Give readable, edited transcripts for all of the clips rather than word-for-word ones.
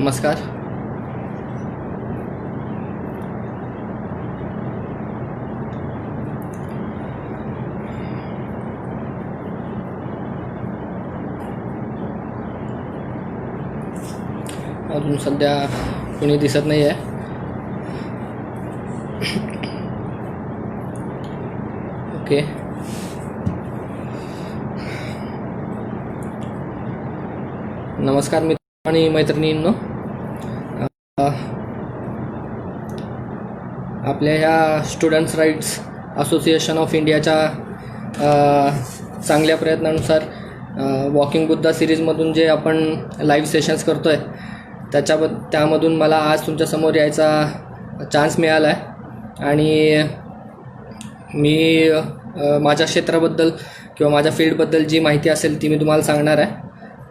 नमस्कार. अजून सध्या कोणी दिसत नाही आहे. ओके. नमस्कार मित्र आणि मैत्रिणींनो. आपल्या ह्या स्टुडंट्स राईट्स असोसिएशन ऑफ इंडियाच्या चांगल्या प्रयत्नानुसार वॉकिंग बुद्धा सिरीजमधून जे आपण लाईव्ह सेशन्स करतो आहे त्यामधून मला आज तुमच्यासमोर यायचा चान्स मिळाला आहे आणि मी माझ्या क्षेत्राबद्दल किंवा माझ्या फील्डबद्दल जी माहिती असेल ती मी तुम्हाला सांगणार आहे.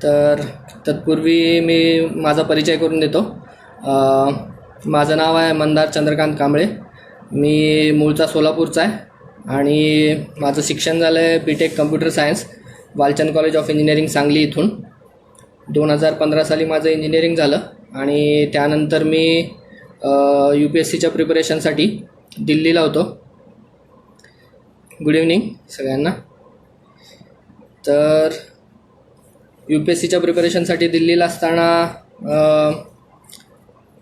तर तत्पूर्वी मी माझा परिचय करून देतो. माझं नाव आहे मंदार चंद्रकांत कांबळे. मी मूळचा सोलापूरचा आहे आणि माझं शिक्षण झालं आहे BTech computer science Walchand college of engineering Sangli इथून. 2015 साली माझं इंजिनिअरिंग झालं आणि त्यानंतर मी UPSCच्या प्रिपरेशनसाठी दिल्लीला होतो. गुड इव्हनिंग सगळ्यांना. तर UPSCच्या प्रिपरेशनसाठी दिल्लीला असताना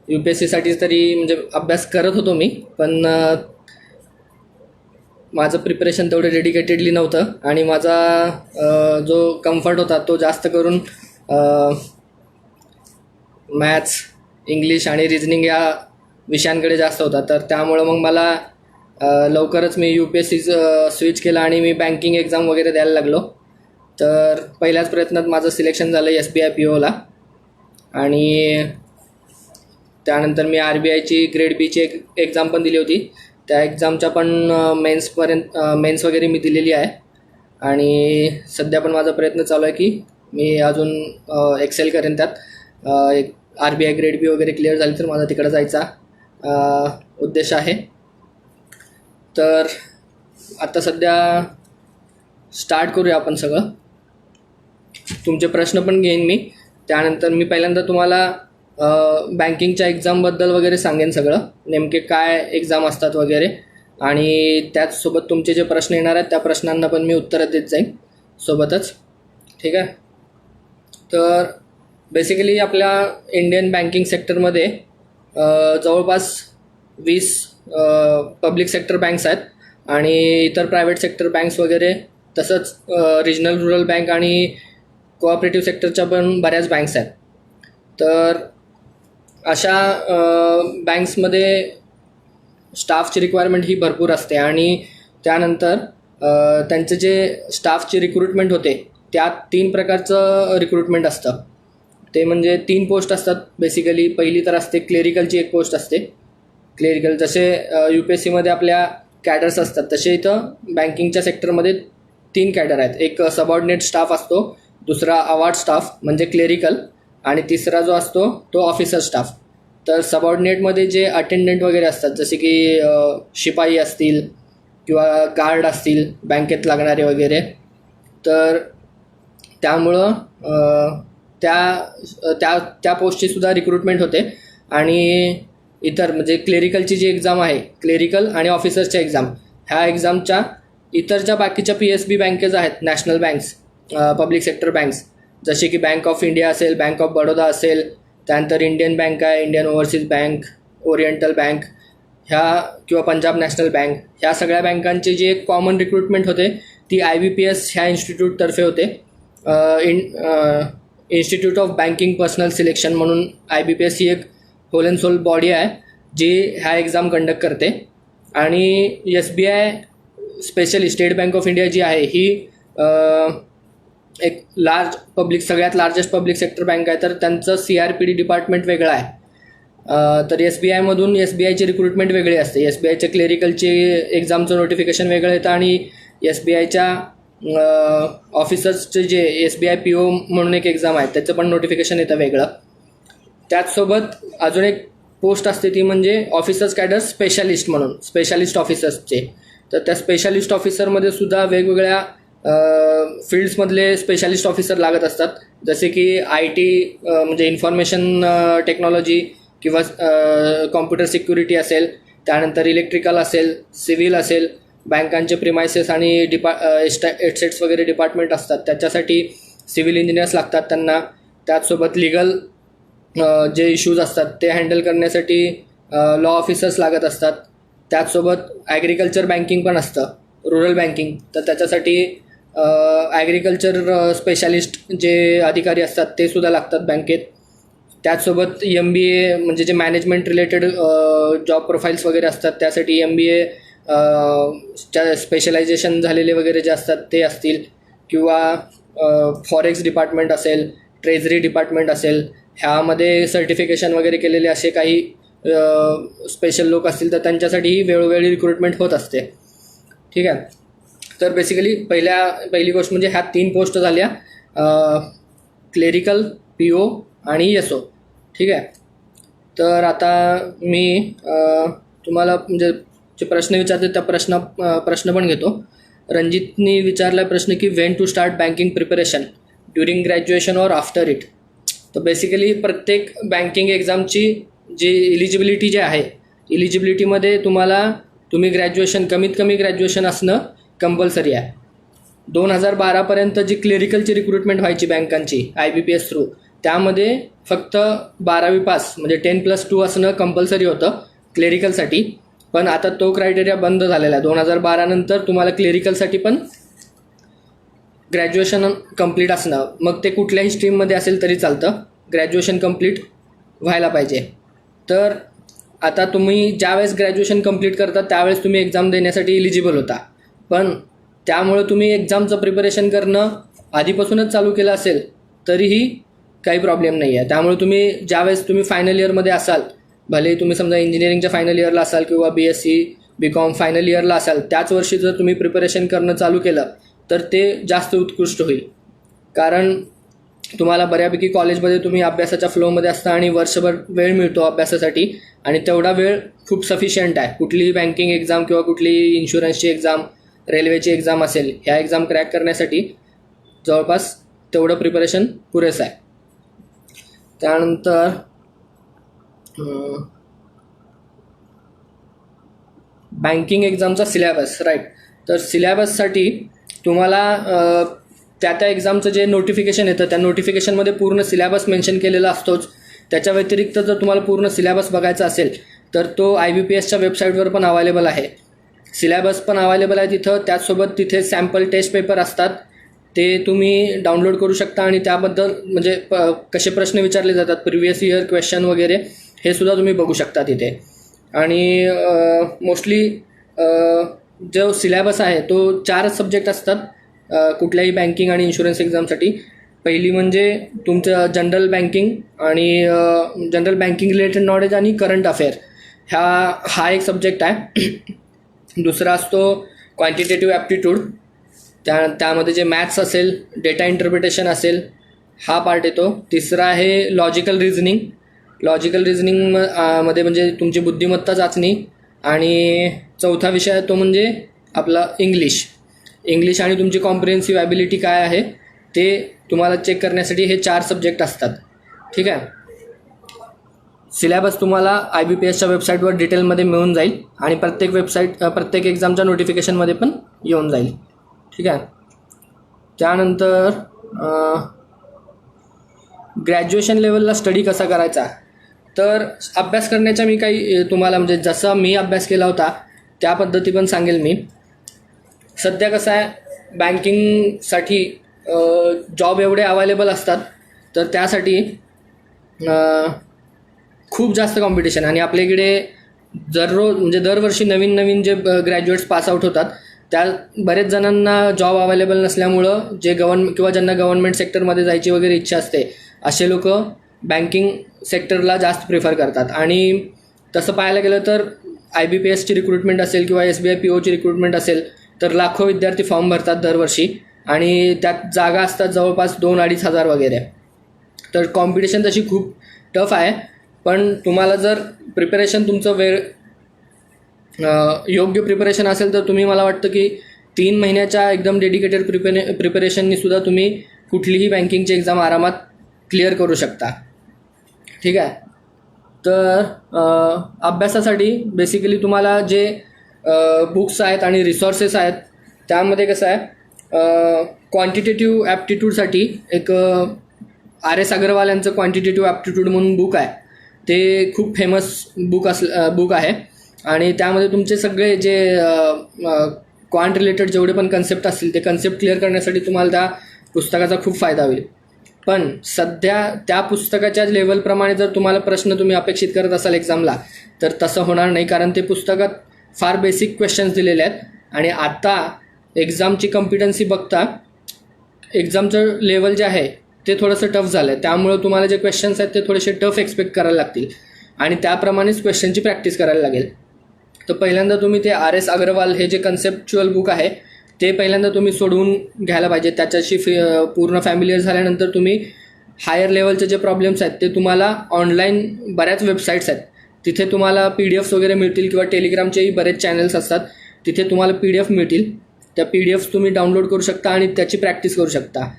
UPSCसाठी तरी म्हणजे अभ्यास करत होतो मी, पण माझं प्रिपरेशन तेवढं डेडिकेटेडली नव्हतं आणि माझा जो कम्फर्ट होता तो जास्त करून मॅथ्स, इंग्लिश आणि रिजनिंग या विषयांकडे जास्त होता. तर त्यामुळं मग मला लवकरच मी UPSC स्विच केलं आणि मी बँकिंग एक्झाम वगैरे द्यायला लागलो. तर पहिल्याच प्रयत्नात माझं सिलेक्शन झालं SBI POला आणि त्यानंतर मी RBIची ग्रेड Bची एक्झाम पण दिली होती. त्या एक्झामच्या पण मेन्स वगैरे मी दिलेली आहे आणि सध्या पण माझा प्रयत्न चालू आहे की मी अजून एक्सेल करेन त्यात. RBI ग्रेड B वगैरे क्लिअर झाली तर माझा तिकडं जायचा उद्देश आहे. तर आता सध्या स्टार्ट करूया आपण सगळं. तुमचे प्रश्न पण घेईन मी. त्यानंतर मी पहिल्यांदा तुम्हाला बँकिंगच्या एक्झामबद्दल वगैरे सांगेन सगळं, नेमके काय एक्झाम असतात वगैरे, आणि त्याचसोबत तुमचे जे प्रश्न येणार आहेत त्या प्रश्नांना पण मी उत्तरं देत जाईन सोबतच. ठीक आहे. तर बेसिकली आपल्या इंडियन बँकिंग सेक्टरमध्ये जवळपास 20 पब्लिक सेक्टर बँक्स आहेत आणि इतर प्रायव्हेट सेक्टर बँक्स वगैरे, तसंच रिजनल रुरल बँक आणि कोऑपरेटिव्ह सेक्टरच्या पण बऱ्याच बँक्स आहेत. तर अशा बँक्समध्ये स्टाफची रिक्वायरमेंट ही भरपूर असते आणि त्यानंतर त्यांचे जे स्टाफची रिक्रुटमेंट होते त्यात 3 प्रकारचं रिक्रुटमेंट असतं. ते म्हणजे 3 पोस्ट असतात बेसिकली. पहिली तर असते क्लेरिकलची एक पोस्ट असते. क्लेरिकल जसे UPSCमध्ये आपल्या कॅडर्स असतात तसे इथं बँकिंगच्या सेक्टरमध्ये 3 कॅडर आहेत. एक सबऑर्डिनेट स्टाफ असतो, दुसरा अवॉर्ड स्टाफ म्हणजे क्लेरिकल, आणि तिसरा जो असतो तो ऑफिसर स्टाफ. तर सबऑर्डिनेटमध्ये जे अटेंडंट वगैरे असतात जसे की शिपाई असतील किंवा गार्ड असतील बँकेत लागणारे वगैरे, तर त्यामुळं त्या पोस्टचीसुद्धा रिक्रुटमेंट होते. आणि इतर म्हणजे क्लेरिकलची जी एक्झाम आहे, क्लेरिकल आणि ऑफिसरच्या एक्झाम, ह्या एक्झामच्या इतरच्या बाकीच्या PSB बँकेज आहेत, national banks, public sector banks, जसे की बँक ऑफ इंडिया असेल, बँक ऑफ बडोदा असेल, त्यानंतर इंडियन बँक आहे, Indian overseas bank, oriental bank, ह्या किंवा पंजाब नॅशनल बँक, ह्या सगळ्या बँकांची जी एक कॉमन रिक्रुटमेंट होते ती IBPS ह्या इन्स्टिट्यूटतर्फे होते. Institute of banking personal selection म्हणून IBPS ही एक होल अँड सोल बॉडी आहे जी ह्या एक्झाम कंडक्ट करते. आणि SBI specially State Bank of India जी आहे ही एक सगळ्यात लार्जेस्ट पब्लिक सेक्टर बँक आहे. तर त्यांचं CRPD डिपार्टमेंट वेगळं आहे. तर SBIमधून SBIची रिक्रुटमेंट वेगळी असते. SBIच्या क्लेरिकलची एक्झामचं नोटिफिकेशन वेगळं येतं आणि SBIच्या ऑफिसर्सचे जे SBI PO म्हणून एक एक्झाम आहे त्याचं पण नोटिफिकेशन येतं वेगळं. त्याचसोबत अजून एक पोस्ट असते ती म्हणजे ऑफिसर्स कॅडर स्पेशालिस्ट म्हणून, स्पेशालिस्ट ऑफिसर्सचे. तर त्या स्पेशालिस्ट ऑफिसरमध्ये सुद्धा वेगवेगळ्या फील्ड्समधले स्पेशालिस्ट ऑफिसर लागत असतात, जसे की IT म्हणजे इन्फॉर्मेशन टेक्नॉलॉजी किंवा कॉम्प्युटर सिक्युरिटी असेल, त्यानंतर इलेक्ट्रिकल असेल, सिव्हिल असेल, बँकांचे प्रिमायसेस आणि एस्टेट्स वगैरे डिपार्टमेंट असतात, त्याच्यासाठी सिव्हिल इंजिनियर्स लागतात त्यांना. त्याचसोबत लिगल जे इश्यूज असतात ते हँडल करण्यासाठी लॉ ऑफिसर्स लागत असतात. त्याचसोबत ॲग्रिकल्चर बँकिंग पण असतं, रुरल बँकिंग, तर त्याच्यासाठी ॲग्रिकल्चर स्पेशालिस्ट जे अधिकारी असतात ते सुद्धा लागतात बँकेत. त्याचसोबत MBA म्हणजे जे मॅनेजमेंट रिलेटेड जॉब प्रोफाईल्स वगैरे असतात त्यासाठी MBA स्पेशलायझेशन झालेले वगैरे जे असतात ते असतील, किंवा फॉरेक्स डिपार्टमेंट असेल, ट्रेझरी डिपार्टमेंट असेल, ह्यामध्ये सर्टिफिकेशन वगैरे केलेले असे काही स्पेशल लोक असतील तर त्यांच्यासाठीही वेळोवेळी रिक्रुटमेंट होत असते. ठीक आहे. तर बेसिकली पहिली गोष्ट म्हणजे ह्या 3 पोस्ट झाल्या, क्लेरिकल, PO आणि SO. ठीक आहे. तर आता मी तुम्हाला म्हणजे जे प्रश्न विचारते त्या प्रश्न पण घेतो. रणजितनी विचारला प्रश्न की when to start banking preparation, during graduation और आफ्टर इट. तर बेसिकली प्रत्येक बँकिंग एक्झामची जी इलिजिबिलिटी जे आहे, इलिजिबिलिटीमध्ये तुम्ही ग्रॅज्युएशन, कमीत कमी ग्रॅज्युएशन असणं कंपल्सरी आहे. 2012पर्यंत जी क्लेरिकलची रिक्रुटमेंट व्हायची बँकांची IBPS थ्रू, त्यामध्ये फक्त 12वी पास म्हणजे 10+2 असणं कंपल्सरी होतं क्लेरिकलसाठी. पण आता तो क्रायटेरिया बंद झालेला आहे. 2012 नंतर तुम्हाला क्लेरिकलसाठी पण ग्रॅज्युएशन कंप्लीट असणं, मग ते कुठल्याही स्ट्रीममध्ये असेल तरी चालतं, ग्रॅज्युएशन कंप्लीट व्हायला पाहिजे. तर आता तुम्ही ज्यावेळेस ग्रॅज्युएशन कंप्लीट करता त्यावेळेस तुम्ही एक्झाम देण्यासाठी इलिजिबल होता, पण त्यामुळे तुम्ही एक्झामचं प्रिपरेशन करणं आधीपासूनच चालू केलं असेल तरीही काही प्रॉब्लेम नाही आहे. त्यामुळे ज्यावेळेस तुम्ही फायनल इयरमध्ये असाल, भले तुम्ही समजा इंजिनिअरिंगच्या फायनल इयरला असाल किंवा BSc BCom फायनल इयरला असाल, त्याच वर्षी जर तुम्ही प्रिपरेशन करणं चालू केलं तर ते जास्त उत्कृष्ट होईल. कारण तुम्हाला बऱ्यापैकी कॉलेजमध्ये तुम्ही अभ्यासाच्या फ्लोमध्ये असता आणि वर्षभर वेळ मिळतो अभ्यासासाठी, आणि तेवढा वेळ खूप सफिशियंट आहे. कुठलीही बँकिंग एक्झाम किंवा कुठलीही इन्शुरन्सची एक्झाम, रेल्वेची एक्झाम असेल, ह्या एक्झाम क्रॅक करण्यासाठी जवळपास तेवढं प्रिपरेशन पुरेसं आहे. त्यानंतर बँकिंग एक्झामचा सिलेबस, राईट. तर सिलेबससाठी तुम्हाला त्या एक्झामचं जे नोटिफिकेशन येतं त्या नोटिफिकेशनमध्ये पूर्ण सिलेबस मेन्शन केलेला असतोच. त्याच्या व्यतिरिक्त जर तुम्हाला पूर्ण सिलेबस बघायचा असेल तर तो IBPSच्या वेबसाईटवर पण अवेलेबल आहे. सिलेबस पण अवेलेबल आहे तिथं. त्याचसोबत तिथे सॅम्पल टेस्ट पेपर असतात, ते तुम्ही डाउनलोड करू शकता आणि त्याबद्दल म्हणजे कसे प्रश्न विचारले जातात, प्रिव्हियस इयर क्वेश्चन वगैरे, हे सुद्धा तुम्ही बघू शकता तिथे. आणि मोस्टली जो सिलेबस आहे तो 4 सब्जेक्ट असतात कुठल्याही बँकिंग आणि इन्शुरन्स एक्झामसाठी. पहिली म्हणजे तुमचं जनरल बँकिंग आणि जनरल बँकिंग रिलेटेड नॉलेज आणि करंट अफेअर, हा एक सब्जेक्ट आहे. दुसरा असतो क्वांटिटेटिव्ह ॲप्टिट्यूड, त्यामध्ये जे मॅथ्स असेल, डेटा इंटरप्रिटेशन असेल, हा पार्ट येतो. तिसरा आहे लॉजिकल रिझनिंग. लॉजिकल रिझनिंग मध्ये म्हणजे तुमची बुद्धिमत्ता चाचणी. आणि चौथा विषय तो म्हणजे आपला इंग्लिश आणि तुमची कॉम्प्रिहेन्सिव्ह ॲबिलिटी काय आहे ते तुम्हाला चेक करण्यासाठी हे 4 सब्जेक्ट असतात. ठीक आहे. सिलेबस तुम्हाला IBPSच्या वेबसाईटवर डिटेलमध्ये मिळून जाईल आणि प्रत्येक एक्झामच्या नोटिफिकेशनमध्ये पण येऊन जाईल. ठीक आहे. त्यानंतर ग्रॅज्युएशन लेवलला स्टडी कसा करायचा, तर अभ्यास करण्याच्या मी काही तुम्हाला म्हणजे जसा मी अभ्यास केला होता त्या पद्धती पण सांगेल मी. सध्या कसं आहे, बँकिंगसाठी जॉब एवढे अवेलेबल असतात तर त्यासाठी खूप जास्त कॉम्पिटिशन, आणि आपल्या इकडे दरवर्षी नवीन जे ग्रॅज्युएट्स पासआउट होतात त्या बरेच जणांना जॉब अवेलेबल नसल्यामुळं ज्यांना गव्हर्नमेंट सेक्टरमध्ये जायची वगैरे इच्छा असते असे लोक बँकिंग सेक्टरला जास्त प्रिफर करतात. आणि तसं पाहायला गेलं तर IBPSची रिक्रुटमेंट असेल किंवा SBI POची रिक्रुटमेंट असेल तर लाखो विद्यार्थी फॉर्म भरतात दरवर्षी, आणि त्यात जागा असतात जवळपास 2-2.5 हजार वगैरे. तर कॉम्पिटिशन तशी खूप टफ आहे. पण तुम्हाला जर प्रिपरेशन तुमचं योग्य प्रिपरेशन असेल तर तुम्ही, मला वाटतं की 3 महिन्याच्या एकदम डेडिकेटेड प्रिपरेशननी सुद्धा तुम्ही कुठलीही बँकिंगची एक्झाम आरामात क्लिअर करू शकता. ठीक आहे. तर अभ्यासासाठी बेसिकली तुम्हाला जे बुक्स आहेत आणि रिसोर्सेस आहेत त्यामध्ये कसं आहे, क्वांटिटेटिव्ह ॲप्टिट्यूडसाठी एक RS अग्रवाल यांचं क्वांटिटेटिव्ह ॲप्टिट्यूड म्हणून बुक आहे. ते खूप फेमस बुक आहे आणि त्यामध्ये तुमचे सगळे जे क्वांट रिलेटेड जेवढे पण कन्सेप्ट असतील ते कन्सेप्ट क्लिअर करण्यासाठी तुम्हाला त्या पुस्तकाचा खूप फायदा होईल. पण सध्या त्या पुस्तकाच्या लेवलप्रमाणे जर तुम्हाला प्रश्न तुम्ही अपेक्षित करत असाल एक्झामला तर तसं होणार नाही, कारण ते पुस्तकात फार बेसिक क्वेश्चन्स दिलेले आहेत आणि आता एक्झामची कॉम्पिटन्सी बघता एक्झामचं लेवल जे आहे ते थोडंसं टफ झालं आहे. त्यामुळं तुम्हाला जे क्वेश्चन्स आहेत ते थोडेसे टफ एक्सपेक्ट करायला लागतील आणि त्याप्रमाणेच क्वेश्चनची प्रॅक्टिस करायला लागेल. तर पहिल्यांदा तुम्ही ते RS अग्रवाल हे जे कन्सेप्च्युअल बुक आहे ते पहिल्यांदा तुम्ही सोडवून घ्यायला पाहिजे. त्याच्याशी पूर्ण फॅमिलियर झाल्यानंतर तुम्ही हायर लेवलचे जे प्रॉब्लेम्स आहेत ते तुम्हाला ऑनलाईन बऱ्याच वेबसाईट्स आहेत तिथे तुम्हाला PDFs वगैरे मिळतील किंवा टेलिग्रामचेही बरेच चॅनल्स असतात तिथे तुम्हाला PDF मिळतील. त्या PDFs तुम्ही डाउनलोड करू शकता आणि त्याची प्रॅक्टिस करू शकता.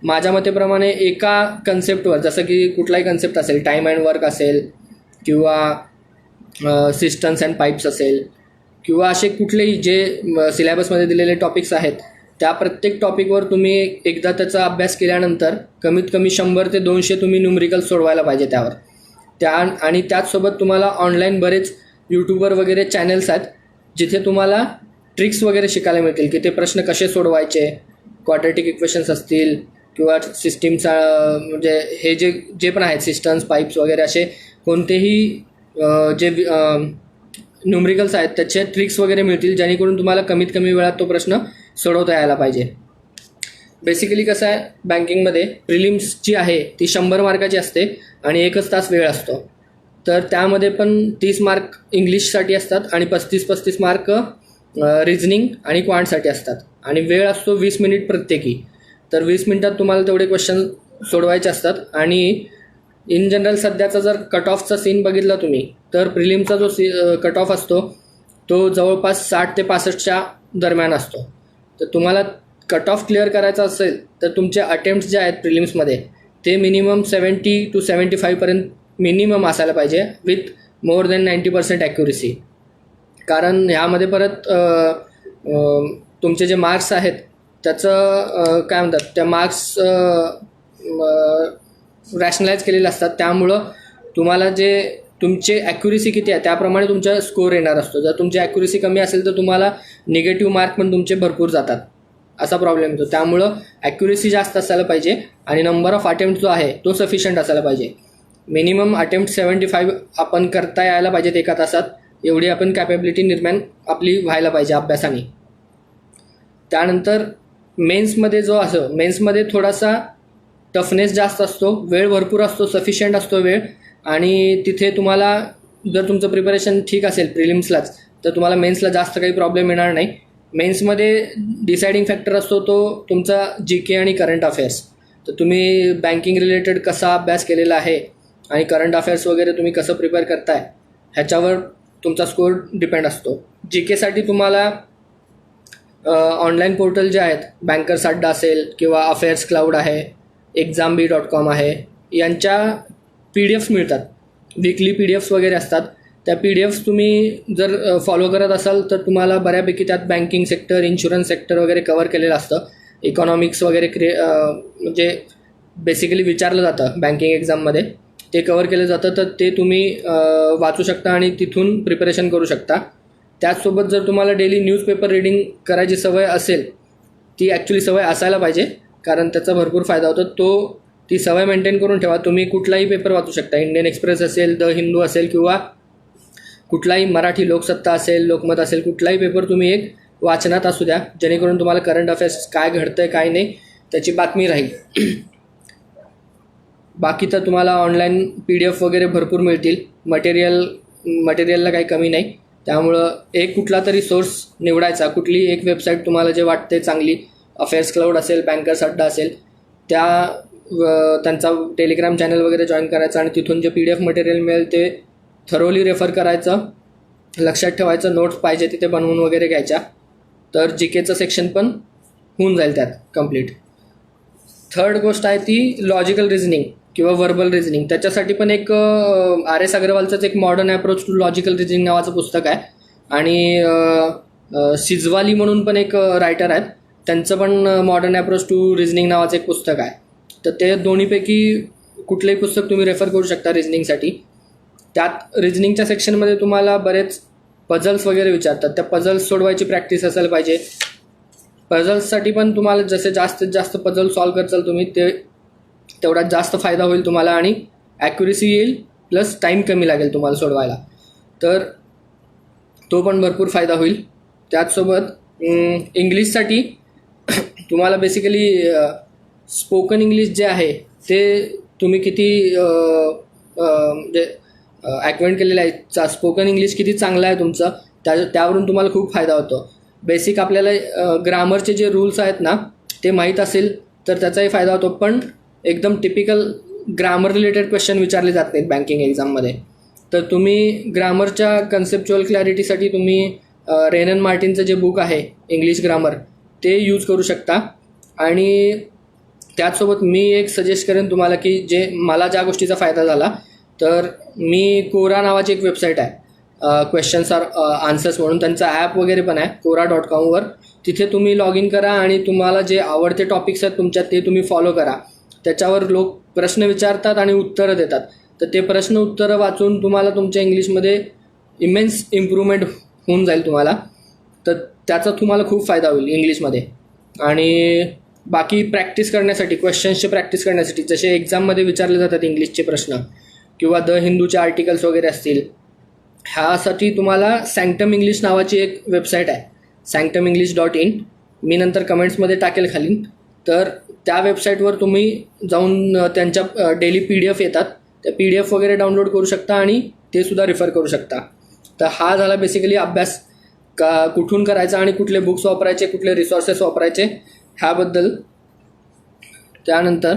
माझ्या मतेप्रमाणे एका कन्सेप्टवर, जसं की कुठलाही कन्सेप्ट असेल, टाईम अँड वर्क असेल किंवा सिस्टम्स अँड पाईप्स असेल किंवा असे कुठलेही जे सिलेबसमध्ये दिलेले टॉपिक्स आहेत त्या प्रत्येक टॉपिकवर तुम्ही एकदा त्याचा अभ्यास केल्यानंतर कमीत कमी 100 ते 200 तुम्ही न्यूमरिकल्स सोडवायला पाहिजे त्यावर. आणि त्याचसोबत तुम्हाला ऑनलाईन बरेच यूट्यूबवर वगैरे चॅनल्स आहेत जिथे तुम्हाला ट्रिक्स वगैरे शिकायला मिळतील की ते प्रश्न कसे सोडवायचे, क्वाड्रॅटिक इक्वेशन्स असतील किंवा सिस्टीमचा म्हणजे हे जे पण आहेत सिस्टम्स, पाईप्स वगैरे असे कोणतेही जे न्यूमरिकल्स आहेत त्याचे ट्रिक्स वगैरे मिळतील जेणेकरून तुम्हाला कमीत कमी वेळात तो प्रश्न सोडवता यायला पाहिजे. बेसिकली कसं आहे, बँकिंगमध्ये प्रिलिम्स जी आहे ती 100 मार्काची असते आणि 1 तास वेळ असतो. तर त्यामध्ये पण 30 मार्क इंग्लिशसाठी असतात आणि 35 मार्क रिझनिंग आणि क्वांटसाठी असतात आणि वेळ असतो 20 मिनिट प्रत्येकी. तर 20 मिनिटात तुम्हाला तेवढे क्वेश्चन सोडवायचे असतात. आणि इन जनरल सध्याचा जर कट ऑफचा सीन बघितला तुम्ही तर प्रिलिमचा जो कट ऑफ असतो तो जवळपास 60 ते 65च्या दरम्यान असतो. तर तुम्हाला कट ऑफ क्लिअर करायचा असेल तर तुमचे अटेम्प्ट्स जे आहेत प्रिलिम्समध्ये ते मिनिमम 70 to 75पर्यंत मिनिमम असायला पाहिजे विथ मोर दॅन 90% ॲक्युरेसी. कारण ह्यामध्ये परत तुमचे जे मार्क्स आहेत त्याचं काय म्हणतात, त्या मार्क्स रॅशनलाइज केलेले असतात. त्यामुळं तुम्हाला जे तुमचे ॲक्युरेसी किती आहे त्याप्रमाणे तुमचा स्कोअर येणार असतो. जर तुमची ॲक्युरेसी कमी असेल तर तुम्हाला निगेटिव्ह मार्क पण तुमचे भरपूर जातात, असा प्रॉब्लेम येतो. त्यामुळं ॲक्युरेसी जास्त असायला पाहिजे आणि नंबर ऑफ अटेम्प्ट जो आहे तो सफिशियंट असायला पाहिजे. मिनिमम अटेम्प्ट 75 आपण करता यायला पाहिजेत एका तासात, एवढी आपण कॅपेबिलिटी निर्माण आपली व्हायला पाहिजे अभ्यासाने. त्यानंतर मेन्समध्ये जो असो, मेन्समध्ये थोडासा टफनेस जास्त असतो, वेळ भरपूर असतो, सफिशियंट असतो वेळ. आणि तिथे तुम्हाला जर तुमचं प्रिपरेशन ठीक असेल प्रिलिम्सलाच तर तुम्हाला मेन्सला जास्त काही प्रॉब्लेम येणार नाही. मेन्समध्ये डिसायडिंग फॅक्टर असतो तो तुमचा GK आणि करंट अफेअर्स. तर तुम्ही बँकिंग रिलेटेड कसा अभ्यास केलेला आहे आणि करंट अफेअर्स वगैरे तुम्ही कसं प्रिपेअर करताय ह्याच्यावर तुमचा स्कोअर डिपेंड असतो. GKसाठी तुम्हाला ऑनलाईन पोर्टल जे आहेत, बँकर्स अड्डा असेल किंवा अफेअर्स क्लाउड आहे, exambee.com आहे, यांच्या PDFs मिळतात. वीकली PDFs वगैरे असतात. त्या PDFs तुम्ही जर फॉलो करत असाल तर तुम्हाला बऱ्यापैकी त्यात बँकिंग सेक्टर, इन्शुरन्स सेक्टर वगैरे कवर केलेलं असतं. इकॉनॉमिक्स वगैरे म्हणजे बेसिकली विचारलं जातं बँकिंग एक्झाममध्ये, ते कवर केलं जातं. तर ते तुम्ही वाचू शकता आणि तिथून प्रिपरेशन करू शकता. त्याचसोबत जर तुम्हाला डेली न्यूजपेपर रीडिंग करायची सवय असेल, ती ॲक्च्युली सवय असायला पाहिजे कारण त्याचा भरपूर फायदा होतो. ती सवय मेंटेन करून ठेवा. तुम्ही कुठलाही पेपर वाचू शकता, इंडियन एक्सप्रेस असेल, द हिंदू असेल किंवा कुठलाही मराठी लोकसत्ता असेल, लोकमत असेल, कुठलाही पेपर तुम्ही एक वाचनात असू द्या जेणेकरून तुम्हाला करंट अफेअर्स काय घडतं आहे काय नाही त्याची बातमी राहील. बाकी तर तुम्हाला ऑनलाईन PDF वगैरे भरपूर मिळतील. मटेरियलला काही कमी नाही. त्यामुळं एक कुठला तरी सोर्स निवडायचा, कुठली एक वेबसाईट तुम्हाला जे वाटते चांगली, अफेअर्स क्लाउड असेल, बँकर्स अड्डा असेल, त्यांचा टेलिग्राम चॅनल वगैरे जॉईन करायचा आणि तिथून जे PDF मटेरियल मिळेल ते थरोली रेफर करायचं, लक्षात ठेवायचं, नोट्स पाहिजे तिथे बनवून वगैरे घ्यायच्या. तर जी केचं सेक्शन पण होऊन जाईल त्यात कंप्लीट. थर्ड गोष्ट आहे ती लॉजिकल रिझनिंग किंवा व्हर्बल रिझनिंग. त्याच्यासाठी पण एक आर एस अग्रवालचंच एक modern approach to logical reasoning नावाचं पुस्तक आहे. आणि सिजवाली म्हणून पण एक रायटर आहेत, त्यांचं पण मॉडर्न अप्रोच टू रिझनिंग नावाचं एक पुस्तक आहे. तर ते दोन्हीपैकी कुठलंही पुस्तक तुम्ही रेफर करू शकता रिझनिंगसाठी. त्यात रिझनिंगच्या सेक्शनमध्ये तुम्हाला बरेच पझल्स वगैरे विचारतात. त्या पझल्स सोडवायची प्रॅक्टिस असायला पाहिजे. पझल्ससाठी पण तुम्हाला जसे जास्तीत जास्त पझल सॉल्व करचाल तुम्ही तेवढा जास्त फायदा होईल तुम्हाला आणि ॲक्युरेसी येईल, प्लस टाईम कमी लागेल तुम्हाला सोडवायला. तर तो पण भरपूर फायदा होईल. त्याचसोबत इंग्लिशसाठी तुम्हाला बेसिकली स्पोकन इंग्लिश जे आहे ते तुम्ही किती म्हणजे ॲक्वेंट केलेलं आहे, स्पोकन इंग्लिश किती चांगलं आहे तुमचं, त्यावरून तुम्हाला खूप फायदा होतो. बेसिक आपल्याला ग्रामरचे जे रूल्स आहेत ना ते माहीत असेल तर त्याचाही फायदा होतो. पण एकदम टिपिकल ग्रामर रिलेटेड क्वेश्चन विचारले जात नाहीत बँकिंग एक्झाममध्ये. तर तुम्ही ग्रामरच्या कन्सेप्च्युअल क्लॅरिटीसाठी तुम्ही रेनन मार्टिनचं जे बुक आहे इंग्लिश ग्रामर ते यूज करू शकता. आणि त्याचसोबत मी एक सजेस्ट करेन तुम्हाला की जे मला ज्या गोष्टीचा फायदा झाला, तर मी कोरा नावाची एक वेबसाईट आहे, क्वेश्चन्स आर आन्सर्स म्हणून, त्यांचा ॲप वगैरे पण आहे कोरा.com. तिथे तुम्ही लॉग इन करा आणि तुम्हाला जे आवडते टॉपिक्स आहेत तुमच्यात ते तुम्ही फॉलो करा. त्याच्यावर लोक प्रश्न विचारतात आणि उत्तरं देतात. तर ते प्रश्न उत्तरं वाचून तुम्हाला तुमच्या इंग्लिशमध्ये इमेन्स इम्प्रूव्हमेंट होऊन जाईल तुम्हाला. तर त्याचा तुम्हाला खूप फायदा होईल इंग्लिशमध्ये. आणि बाकी प्रॅक्टिस करण्यासाठी, क्वेश्चन्सची प्रॅक्टिस करण्यासाठी, जसे एक्झाममध्ये विचारले जातात इंग्लिशचे प्रश्न किंवा द हिंदूचे आर्टिकल्स वगैरे असतील, ह्यासाठी तुम्हाला सँक्टम इंग्लिश नावाची एक वेबसाईट आहे, sanctumenglish.in. मी नंतर कमेंट्समध्ये टाकेल खाली. तर त्या वेबसाईटवर तुम्ही जाऊन त्यांच्या डेली PDF येतात, त्या PDF वगैरे डाउनलोड करू शकता आणि ते सुद्धा रिफर करू शकता. तर हा झाला बेसिकली अभ्यास का कुठून करायचा आणि कुठले बुक्स वापरायचे, कुठले रिसोर्सेस वापरायचे ह्याबद्दल. त्यानंतर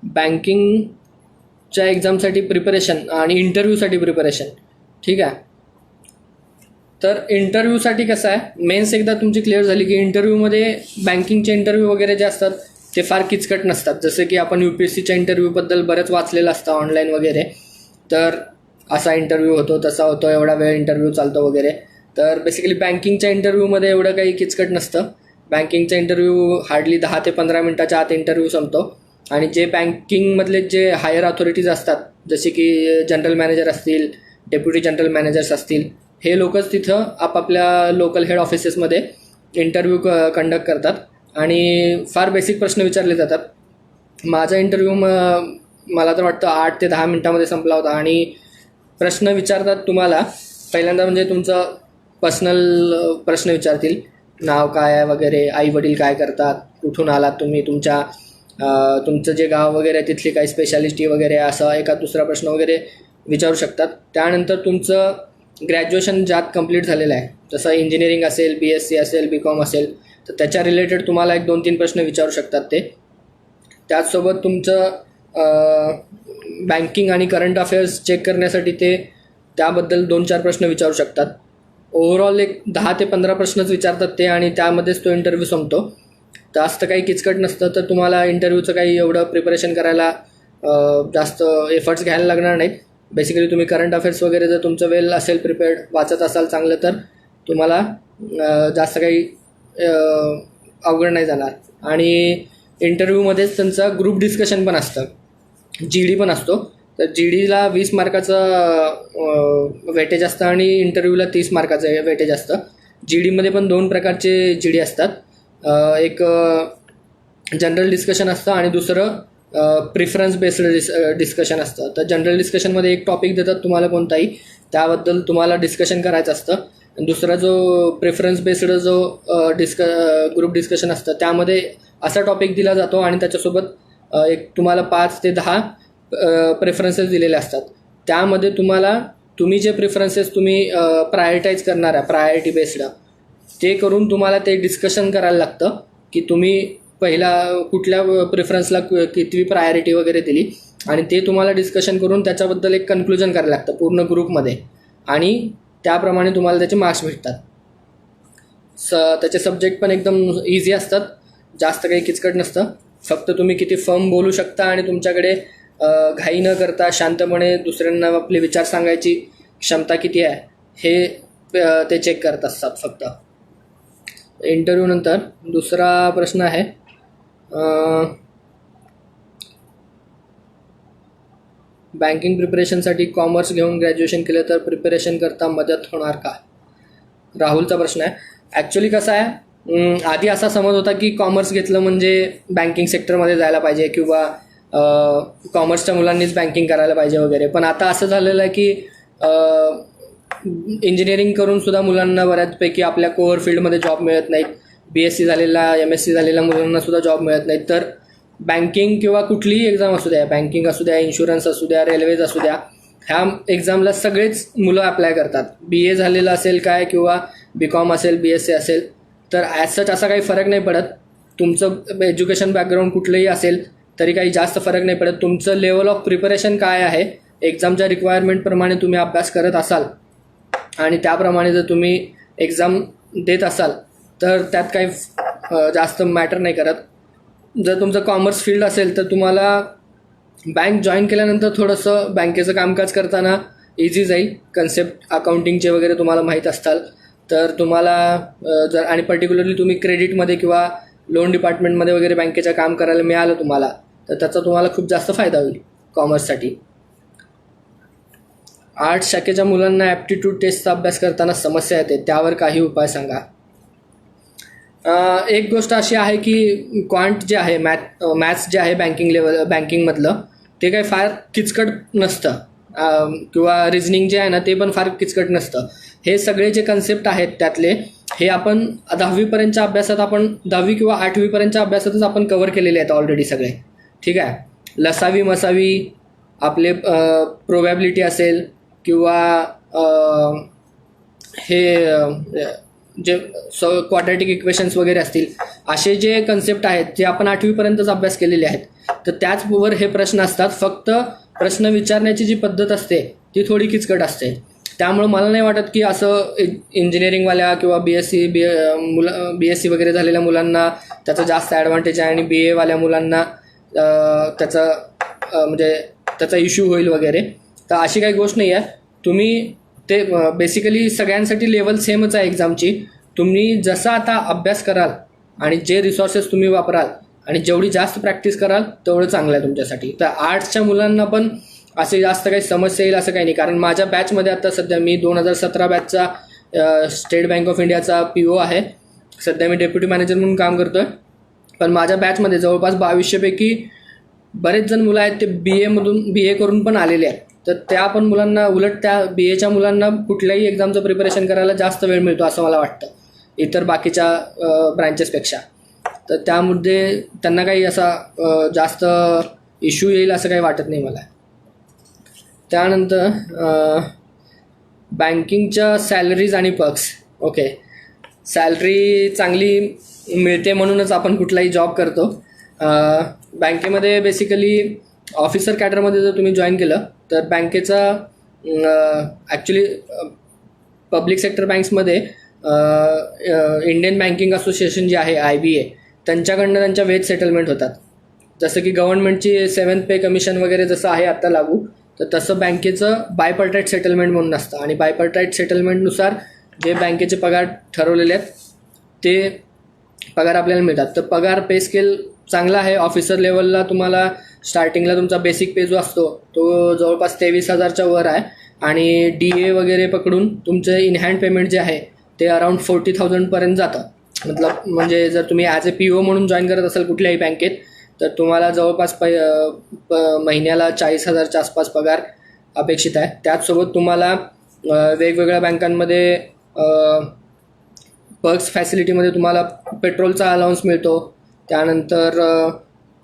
बँकिंगच्या एक्झामसाठी प्रिपरेशन आणि इंटरव्ह्यूसाठी प्रिपरेशन. ठीक आहे. तर इंटरव्ह्यूसाठी कसं आहे, मेन्स एकदा तुमची क्लिअर झाली की इंटरव्ह्यूमध्ये बँकिंगचे इंटरव्ह्यू वगैरे जे असतात ते फार किचकट नसतात. जसं की आपण UPSCच्या इंटरव्ह्यूबद्दल बरंच वाचलेलं असतं ऑनलाईन वगैरे. तर असा इंटरव्ह्यू होतो, तसा होतो, एवढा वेळ इंटरव्ह्यू चालतो वगैरे. तर बेसिकली बँकिंगच्या इंटरव्ह्यूमध्ये एवढं काही किचकट नसतं. बँकिंगचा इंटरव्ह्यू हार्डली 10 ते 15 मिनटाच्या आत इंटरव्ह्यू संपतो. आणि जे बँकिंगमधले जे हायर अथॉरिटीज असतात, जसे की जनरल मॅनेजर असतील, डेप्युटी जनरल मॅनेजर्स असतील, हे लोकच तिथं आपापल्या लोकल हेड ऑफिसेसमध्ये इंटरव्ह्यू कंडक्ट करतात आणि फार बेसिक प्रश्न विचारले जातात. माझा इंटरव्ह्यू मला तर वाटतं 8 ते 10 मिनटामध्ये संपला होता. आणि प्रश्न विचारतात तुम्हाला पहिल्यांदा म्हणजे तुमचं पर्सनल प्रश्न विचारतील, नाव काय आहे वगैरे, आई वडील काय करतात, कुठून आलात तुम्ही, तुमचं जे गाव वगैरे तिथली काही स्पेशालिटी वगैरे, असा एखाद दुसरा प्रश्न वगैरे विचारू शकतात. त्यानंतर तुमचं ग्रॅज्युएशन ज्यात कंप्लीट झालेलं आहे, जसं इंजिनिअरिंग असेल, BSc असेल, BCom असेल, तर त्याच्या रिलेटेड तुम्हाला 1-2-3 प्रश्न विचारू शकतात ते. त्याचसोबत तुमचं बँकिंग आणि करंट अफेअर्स चेक करण्यासाठी ते त्याबद्दल 2-4 प्रश्न विचारू शकतात. ओव्हरऑल एक 10 ते 15 प्रश्नच विचारतात ते आणि त्यामध्येच तो इंटरव्ह्यू संपतो. जास्त काही किचकट नसतं. तर तुम्हाला इंटरव्ह्यूचं काही एवढं प्रिपरेशन करायला जास्त एफर्ट्स घ्यायला लागणार नाहीत. बेसिकली तुम्ही करंट अफेअर्स वगैरे जर तुमचं वेल असेल, प्रिपेअर्ड वाचत असाल चांगलं, तर तुम्हाला जास्त काही अवघड नाही जाणार. आणि इंटरव्ह्यूमध्येच त्यांचं ग्रुप डिस्कशन पण असतं, GD पण असतो. तर GDला 20 मार्काचं वेटेज असतं आणि इंटरव्ह्यूला 30 मार्काचं वेटेज असतं. GDमध्ये पण 2 प्रकारचे GD असतात. एक जनरल डिस्कशन असतं आणि दुसरं प्रिफरन्स बेस्ड डिस्कशन असतं. तर जनरल डिस्कशनमध्ये एक टॉपिक देतात तुम्हाला कोणताही, त्याबद्दल तुम्हाला डिस्कशन करायचं असतं. आणि दुसरा जो प्रेफरन्स बेस्ड जो ग्रुप डिस्कशन असतं त्यामध्ये असा टॉपिक दिला जातो आणि त्याच्यासोबत एक तुम्हाला 5 ते 10 प्रेफरन्सेस दिलेले असतात. त्यामध्ये तुम्ही जे प्रेफरन्सेस तुम्ही प्रायोरिटाईज करणार आहे, प्रायोरिटी बेस्ड, ते करून तुम्हाला ते डिस्कशन करायला लागतं की तुम्ही पहिला कुठल्या प्रेफरन्सला किती प्रायोरिटी वगैरे दिली. आणि ते तुम्हाला डिस्कशन करून त्याच्याबद्दल एक कन्क्लुजन करायला लागतं पूर्ण ग्रुपमध्ये, आणि त्याप्रमाणे तुम्हाला त्याचे मार्क्स भेटतात. त्याचे सब्जेक्ट पण एकदम इझी असतात, जास्त काही किचकट नसतं. फक्त तुम्ही किती फर्म बोलू शकता आणि तुमच्याकडे घाई न करता शांतपणे दुसऱ्यांना आपले विचार सांगायची क्षमता किती आहे हे ते चेक करत असतात फक्त. इंटरव्ह्यू नंतर दुसरा प्रश्न आहे, बँकिंग प्रिपरेशनसाठी कॉमर्स घेऊन ग्रॅज्युएशन केलं तर प्रिपरेशन करता मदत होणार का? राहुलचा प्रश्न आहे. ॲक्च्युली कसं आहे, आधी असा समज होता की कॉमर्स घेतलं म्हणजे बँकिंग सेक्टरमध्ये जायला पाहिजे किंवा कॉमर्सच्या मुलांनीच बँकिंग करायला पाहिजे वगैरे. पण आता असं झालेलं आहे की इंजिनिअरिंग करून सुद्धा मुलांना बऱ्याचपैकी आपल्या कोअर फील्डमध्ये जॉब मिळत नाहीत. BSc झालेला MSc झालेल्या मुलांना सुद्धा जॉब मिळत नाहीत. तर बँकिंग किंवा कुठलीही एक्झाम असू द्या, बँकिंग असू द्या, इन्शुरन्स असू द्या, रेल्वेज असू द्या, ह्या एक्झामला सगळेच मुलं अप्लाय करतात. BA झालेलं असेल काय किंवा BCom असेल, BSc असेल, तर ॲज सच असा काही फरक नाही पडत. तुमचं एज्युकेशन बॅकग्राऊंड कुठलंही असेल तरी काही जास्त फरक नाही पडत. तुमचं लेवल ऑफ प्रिपरेशन काय आहे, एक्झामच्या रिक्वायरमेंटप्रमाणे तुम्ही अभ्यास करत असाल आणि त्याप्रमाणे जर तुम्ही एक्झाम देत असाल तर त्यात काही जास्त मॅटर नाही करत. जर तुमचं कॉमर्स फील्ड असेल तर तुम्हाला बँक जॉईन केल्यानंतर थोडंसं बँकेचं कामकाज करताना इझी जाईल. कन्सेप्ट अकाउंटिंगचे वगैरे तुम्हाला माहीत असताल तर तुम्हाला जर, आणि पर्टिक्युलरली तुम्ही क्रेडिटमध्ये किंवा लोन डिपार्टमेंटमध्ये वगैरे बँकेचं काम करायला मिळालं तुम्हाला तर त्याचा तुम्हाला खूप जास्त फायदा होईल कॉमर्ससाठी. आर्ट्स शाखेच्या मुलांना ॲप्टिट्यूड टेस्टचा अभ्यास करताना समस्या येते, त्यावर काही उपाय सांगा. एक गोष्ट अशी आहे की क्वांट जे आहे, मॅथ्स जे आहे बँकिंगमधलं ते काही फार किचकट नसतं, किंवा रिझनिंग जे आहे ना ते पण फार किचकट नसतं. हे सगळे जे कन्सेप्ट आहेत त्यातले हे आपण 10वीपर्यंतच्या अभ्यासात, आपण 10वी किंवा 8वीपर्यंतच्या अभ्यासातच आपण कव्हर केलेले आहेत ऑलरेडी सगळे. ठीक आहे. लसावी मसावी, आपले प्रोबॅबिलिटी असेल किंवा हे जे क्वाड्रॅटिक इक्वेशन्स वगैरे असतील, असे जे कन्सेप्ट आहेत जे आपण 8वीपर्यंतच अभ्यास केलेले आहेत, तर त्याचबरोबर हे प्रश्न असतात. फक्त प्रश्न विचारण्याची जी पद्धत असते ती थोडी किचकट असते. त्यामुळं मला नाही वाटत की असं इंजिनिअरिंगवाल्या किंवा BSc वगैरे झालेल्या मुलांना त्याचा जास्त ॲडव्हान्टेज आहे आणि BA वाल्या मुलांना त्याचा म्हणजे त्याचा इश्यू होईल वगैरे. तर अशी काही गोष्ट नाही आहे. तुम्ही ते बेसिकली सगळ्यांसाठी लेवल सेमच आहे एक्झामची. तुम्ही जसा आता अभ्यास कराल आणि जे रिसोर्सेस तुम्ही वापराल आणि जेवढी जास्त प्रॅक्टिस कराल तेवढं चांगलं आहे तुमच्यासाठी. तर आर्ट्सच्या मुलांना पण असे जास्त काही समस्या येईल असं काही नाही, कारण माझ्या बॅचमध्ये आता सध्या मी 2017 बॅचचा स्टेट बँक ऑफ इंडियाचा PO आहे. सध्या मी डेप्युटी मॅनेजर म्हणून काम करतो आहे. पण माझ्या बॅचमध्ये जवळपास 2200पैकी बरेच जण मुलं आहेत ते BA करून पण आलेले आहेत. तर त्या पण मुलांना, उलट त्या BAच्या मुलांना कुठल्याही एक्झामचं प्रिपरेशन करायला जास्त वेळ मिळतो असं मला वाटतं इतर बाकीच्या ब्रँचेसपेक्षा. तर त्यामध्ये त्यांना काही असा जास्त इश्यू येईल असं काही वाटत नाही मला. त्यानंतर बँकिंगच्या सॅलरीज आणि पर्क्स. ओके, सॅलरी चांगली मिळते म्हणूनच आपण कुठलाही जॉब करतो. बँकेमध्ये बेसिकली ऑफिसर कॅडरमध्ये जर तुम्ही जॉईन केलं तर बँकेचा ॲक्च्युली पब्लिक सेक्टर बँक्समध्ये इंडियन बँकिंग असोसिएशन जे आहे IBA, त्यांच्याकडनं त्यांच्या वेज सेटलमेंट होतात. जसं की गव्हर्नमेंटची 7th पे कमिशन वगैरे जसं आहे आत्ता लागू, तर तसं बँकेचं बायपर्टाईट सेटलमेंट म्हणून असतं. आणि बायपर्टाईट सेटलमेंटनुसार जे बँकेचे पगार ठरवलेले आहेत ते पगार आपल्याला मिळतात. तर पगार पे स्केल चांगला आहे. ऑफिसर लेवलला तुम्हाला स्टार्टिंगला तुमचा बेसिक पे जो असतो तो जवळपास 23,000च्या वर आहे, आणि DA वगैरे पकडून तुमचं इन हँड पेमेंट जे आहे ते अराऊंड 40,000पर्यंत जातं. म्हणजे जर तुम्ही ॲज अ PO म्हणून जॉईन करत असाल कुठल्याही बँकेत तर तुम्हाला जवळपास महिन्याला 40,000च्या आसपास पगार अपेक्षित आहे. त्याचसोबत तुम्हाला वेगवेगळ्या बँकांमध्ये पर्क्स फॅसिलिटीमध्ये तुम्हाला पेट्रोलचा अलाउन्स मिळतो. त्यानंतर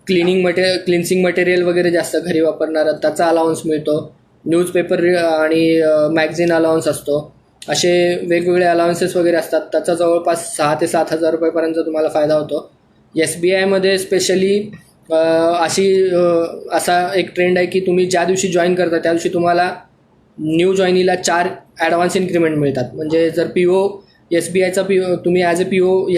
क्लिन्सिंग मटेरियल वगैरे जास्त घरी वापरणारं त्याचा अलाउन्स मिळतो. न्यूजपेपर आणि मॅगझिन अलाउन्स असतो. असे वेगवेगळे अलाउन्सेस वगैरे असतात. त्याचा जवळपास 6,000 ते 7,000 रुपयेपर्यंत तुम्हाला फायदा होतो. SBIमध्ये स्पेशली असा एक ट्रेंड आहे की तुम्ही ज्या दिवशी जॉईन करता त्या दिवशी तुम्हाला न्यू जॉईनीला 4 ॲडव्हान्स इन्क्रीमेंट मिळतात. म्हणजे जर SBIचा तुम्ही ॲज अ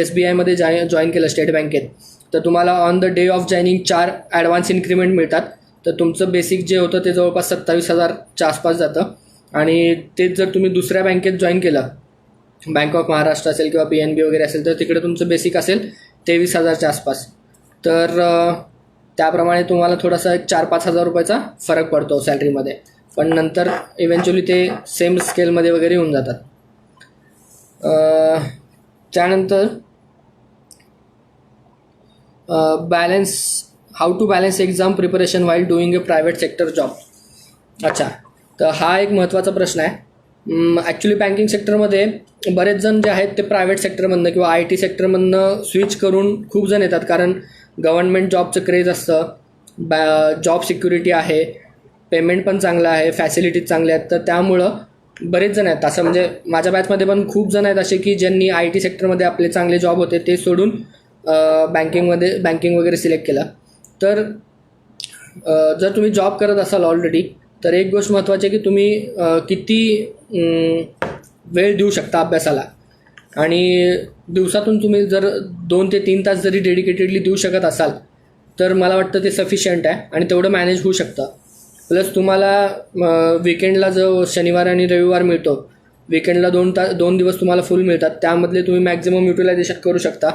SBIमध्ये जॉईन केलं स्टेट बँकेत, तर तुम्हाला on the day of joining 4 advance increment मिळतात. तर तुमचं बेसिक जे होतं ते जवळपास 27,000च्या आसपास जातं. आणि तेच जर तुम्ही दुसऱ्या बँकेत जॉईन केलं, बँक ऑफ महाराष्ट्र असेल किंवा PNB वगैरे असेल, तर तिकडे तुमचं बेसिक असेल 23,000च्या आसपास. तर त्याप्रमाणे तुम्हाला थोडासा एक 4-5 हजार रुपयाचा फरक पडतो सॅलरीमध्ये. पण नंतर इव्हेंच्युअली ते सेम स्केलमध्ये वगैरे येऊन जातात. त्यानंतर how to balance exam preparation while doing a private sector job. अच्छा, तर हा एक महत्त्वाचा प्रश्न आहे. ॲक्च्युली बँकिंग सेक्टरमध्ये बरेच जण जे आहेत ते प्रायव्हेट सेक्टरमधनं किंवा IT सेक्टरमधनं स्विच करून खूप जण येतात, कारण गव्हर्नमेंट जॉबचं क्रेज असतं, जॉब सिक्युरिटी आहे, पेमेंट पण चांगलं आहे, फॅसिलिटीज चांगल्या आहेत. तर त्यामुळं बरेच जण आहेत. असं म्हणजे माझ्या बॅचमध्ये पण खूप जण आहेत असे की ज्यांनी IT सेक्टरमध्ये आपले चांगले जॉब होते ते सोडून बँकिंग वगैरे सिलेक्ट केलं. तर जर तुम्ही जॉब करत असाल ऑलरेडी, तर एक गोष्ट महत्त्वाची आहे की तुम्ही किती वेळ देऊ शकता अभ्यासाला. आणि दिवसातून तुम्ही जर 2 ते 3 तास जरी डेडिकेटेडली देऊ शकत असाल, तर मला वाटतं ते सफिशियंट आहे आणि तेवढं मॅनेज होऊ शकतं. प्लस तुम्हाला विकेंडला जो शनिवार आणि रविवार मिळतो, विकेंडला 2 दिवस तुम्हाला फुल मिळतात, त्यामधले तुम्ही मॅक्झिमम युटिलायझेशन करू शकता.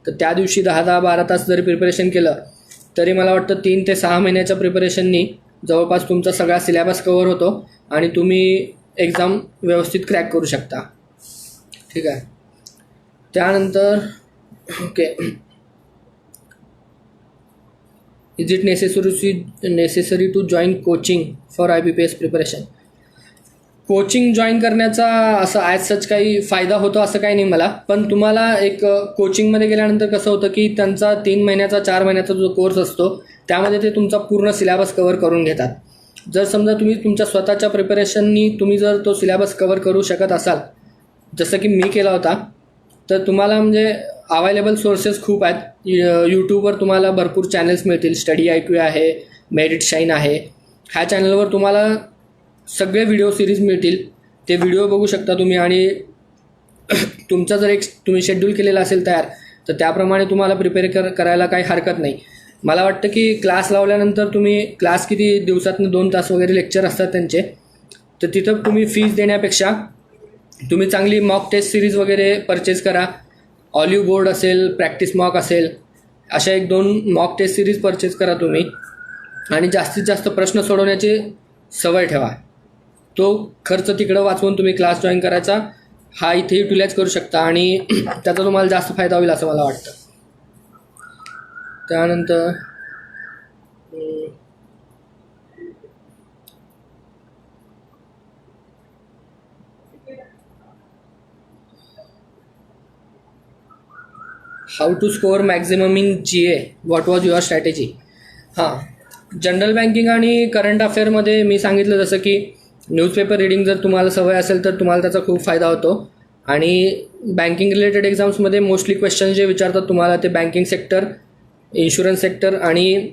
तर त्या दिवशी 10-12 तास जरी प्रिपरेशन केलं तरी मला वाटतं 3 ते 6 महिन्याच्या प्रिपरेशननी जवळपास तुमचा सगळा सिलेबस कवर होतो आणि तुम्ही एक्झाम व्यवस्थित क्रॅक करू शकता. ठीक आहे. त्यानंतर okay, is it necessary to join coaching for IBPS preparation. Coaching join करण्याचा असं ॲज सच काही फायदा होतो असं काही नाही मला. पण तुम्हाला एक कोचिंगमध्ये गेल्यानंतर कसं होतं की त्यांचा 3 महिन्याचा 4 महिन्याचा जो कोर्स असतो त्यामध्ये ते तुमचा पूर्ण सिलेबस कवर करून घेतात. जर समजा तुम्ही तुमच्या स्वतःच्या प्रिपरेशननी तुम्ही जर तो सिलेबस कवर करू शकत असाल, जसं की मी केला होता, तर तुम्हाला म्हणजे अवेलेबल सोर्सेस खूप आहेत. यूट्यूबवर तुम्हाला भरपूर चॅनल्स मिळतील. StudyIQ आहे, मेरिट शाईन आहे. ह्या चॅनलवर तुम्हाला सगळे व्हिडिओ सिरीज मिळतील. ते व्हिडिओ बघू शकता तुम्ही आणि तुमचा जर तुम्ही शेड्यूल केलेला असेल तयार, तर त्याप्रमाणे तुम्हाला प्रिपेअर करायला काही हरकत नाही. मला वाटतं की क्लास लावल्यानंतर तुम्ही क्लास किती दिवसातनं 2 तास वगैरे लेक्चर असतात त्यांचे, तर तिथं तुम्ही फीज देण्यापेक्षा तुम्ही चांगली मॉक टेस्ट सिरीज वगैरे परचेस करा. ऑलिव्ह बोर्ड असेल, प्रॅक्टिस मॉक असेल, अशा 1-2 मॉक टेस्ट सिरीज परचेस करा तुम्ही आणि जास्तीत जास्त प्रश्न सोडवण्याची सवय ठेवा. तो खर्च तिकडं वाचवून तुम्ही क्लास जॉईन करायचा हा इथे युटिलाइज करू शकता आणि त्याचा तुम्हाला जास्त फायदा होईल असं मला वाटतं. त्यानंतर how to score maximum in GA, what was your strategy. हां, जनरल बँकिंग आणि करंट अफेअरमध्ये मी सांगितलं जसं की न्यूजपेपर रीडिंग जर तुम्हाला सवय असेल तर तुम्हाला त्याचा खूप फायदा होतो. आणि बँकिंग रिलेटेड एक्झाम्समध्ये मोस्टली क्वेश्चन जे विचारतात तुम्हाला ते बँकिंग सेक्टर, इन्शुरन्स सेक्टर आणि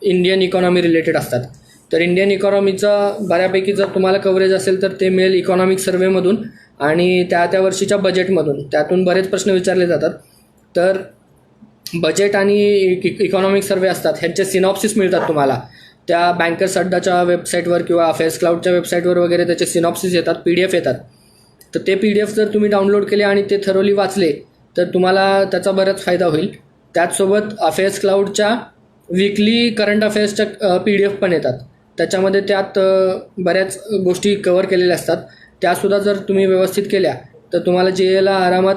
इंडियन इकॉनॉमी रिलेटेड असतात. तर इंडियन इकॉनॉमीचा बऱ्यापैकी जर तुम्हाला कव्हरेज असेल तर ते मिळेल इकॉनॉमिक सर्वेमधून आणि त्या वर्षीच्या बजेटमधून. त्यातून बरेच प्रश्न विचारले जातात. तर बजेट आणि इकॉनॉमिक सर्वे असतात ह्यांचे सिनॉप्सिस मिळतात तुम्हाला त्या बँकर्स अड्डाच्या वेबसाईटवर किंवा अफेअर्स क्लाउडच्या वेबसाईटवर वगैरे त्याचे सिनॉप्सिस येतात, PDF येतात. तर ते PDF जर तुम्ही डाउनलोड केले आणि ते थरोली वाचले तर तुम्हाला त्याचा बराच फायदा होईल. त्याचसोबत अफेअर्स क्लाउडच्या वीकली करंट अफेअर्सच्या PDF पण येतात. त्याच्यामध्ये त्यात बऱ्याच गोष्टी कवर केलेल्या असतात. त्यासुद्धा जर तुम्ही व्यवस्थित केल्या तर तुम्हाला GAला आरामात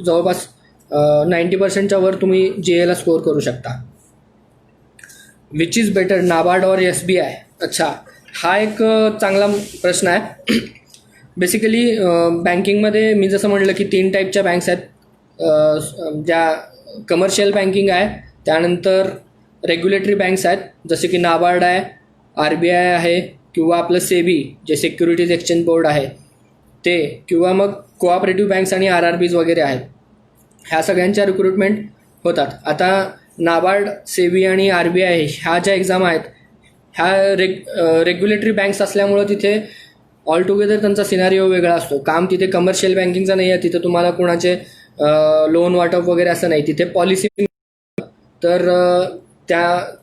जवळपास 90% वर तुम्ही GAला स्कोअर करू शकता. विच इज बेटर, नाबार्ड और SBI. अच्छा, हा एक चांगला प्रश्न आहे. बेसिकली बँकिंगमध्ये मी जसं म्हटलं की 3 टाईपच्या बँक्स आहेत. ज्या कमर्शियल बँकिंग आहे, त्यानंतर रेग्युलेटरी बँक्स आहेत जसे की नाबार्ड आहे, RBI आहे किंवा आपलं SEBI जे सिक्युरिटीज एक्सचेंज बोर्ड आहे ते, किंवा मग कोऑपरेटिव्ह बँक्स आणि RRBs वगैरे आहेत. ह्या सगळ्यांच्या रिक्रुटमेंट होतात. आता नाबार्ड, सेबी आणि RBI ह्या ज्या एक्झाम आहेत ह्या रेग्युलेटरी बँक्स असल्यामुळं तिथे ऑल टुगेदर त्यांचा सिनारिओ वेगळा असतो. काम तिथे कमर्शियल बँकिंगचं नाही आहे. तिथे तुम्हाला कोणाचे लोन वाटप वगैरे असं नाही. तिथे पॉलिसी तर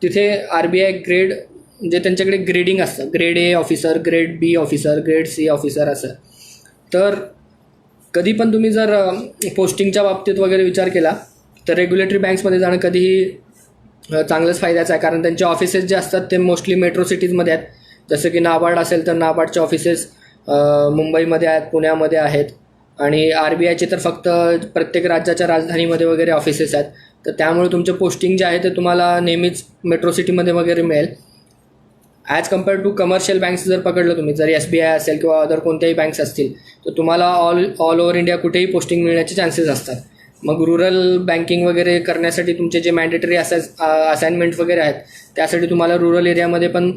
तिथे RBI ग्रेड म्हणजे त्यांच्याकडे ग्रेडिंग असतं. Grade A officer, grade B officer, grade C officer असं. तर कधी पण तुम्ही जर पोस्टिंगच्या बाबतीत वगैरे विचार केला तर रेग्युलेटरी बँक्समध्ये जाणं कधीही चांगलंच फायद्याचं आहे. कारण त्यांचे ऑफिसेस जे असतात ते मोस्टली मेट्रो सिटीजमध्ये आहेत. जसं की नाबार्ड असेल तर नाबार्डचे ऑफिसेस मुंबईमध्ये आहेत, पुण्यामध्ये आहेत आणि RBIचे तर फक्त प्रत्येक राज्याच्या राजधानीमध्ये वगैरे ऑफिसेस आहेत. तर त्यामुळे तुमचे पोस्टिंग जे आहे ते तुम्हाला नेहमीच मेट्रो सिटीमध्ये वगैरे मिळेल. As compared to commercial banks जर पकडलं तुम्ही, जर SBI असेल किंवा अदर कोणत्याही बँक्स असतील तर तुम्हाला ऑल ओव्हर इंडिया कुठेही पोस्टिंग मिळण्याचे चान्सेस असतात. मग रुरल बँकिंग वगैरे करण्यासाठी तुमचे जे मॅन्डेटरी असाइनमेंट वगैरे आहेत त्यासाठी तुम्हाला रुरल एरियामध्ये पण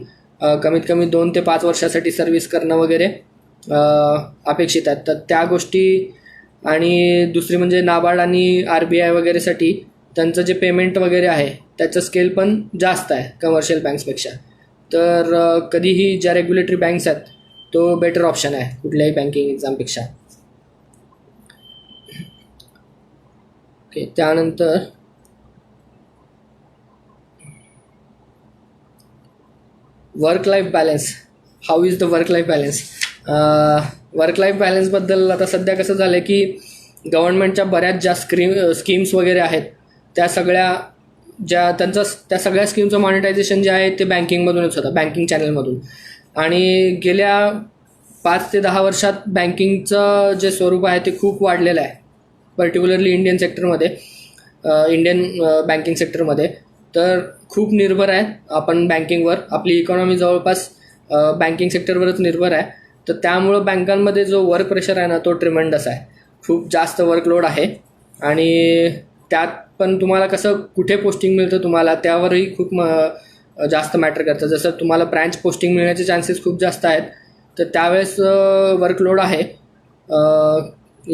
कमीत कमी 2 ते 5 वर्षासाठी सर्व्हिस करणं वगैरे अपेक्षित आहेत. तर त्या गोष्टी आणि दुसरी म्हणजे नाबार्ड आणि RBI वगैरेसाठी त्यांचं जे पेमेंट वगैरे आहे त्याचं स्केल पण जास्त आहे कमर्शियल बँक्सपेक्षा. तर कधीही ज्या रेग्युलेटरी बँक्स आहेत तो बेटर ऑप्शन आहे कुठल्याही बँकिंग एक्झामपेक्षा. ओके, त्यानंतर work life balance. How is the work life balance? Work life बॅलन्सबद्दल आता सध्या कसं झालं आहे की गव्हर्नमेंटच्या बऱ्याच ज्या स्कीम्स वगैरे आहेत त्या त्या सगळ्या स्कीमचं मॉनिटायझेशन जे आहे ते बँकिंगमधूनच होतं, बँकिंग चॅनलमधून. आणि गेल्या 5 ते 10 वर्षात बँकिंगचं जे स्वरूप आहे ते खूप वाढलेलं आहे, पर्टिक्युलरली इंडियन बँकिंग सेक्टरमध्ये. तर खूप निर्भर आहे आपण बँकिंगवर. आपली इकॉनॉमी जवळपास बँकिंग सेक्टरवरच निर्भर आहे. तर त्यामुळं बँकांमध्ये जो वर्क प्रेशर आहे ना तो ट्रिमेंडस आहे. खूप जास्त वर्कलोड आहे आणि त्यात पण तुम्हाला कसं कुठे पोस्टिंग मिळतं तुम्हाला त्यावरही खूप जास्त मॅटर करतं. जसं तुम्हाला ब्रँच पोस्टिंग मिळण्याचे चान्सेस खूप जास्त आहेत तर त्यावेळेस वर्कलोड आहे.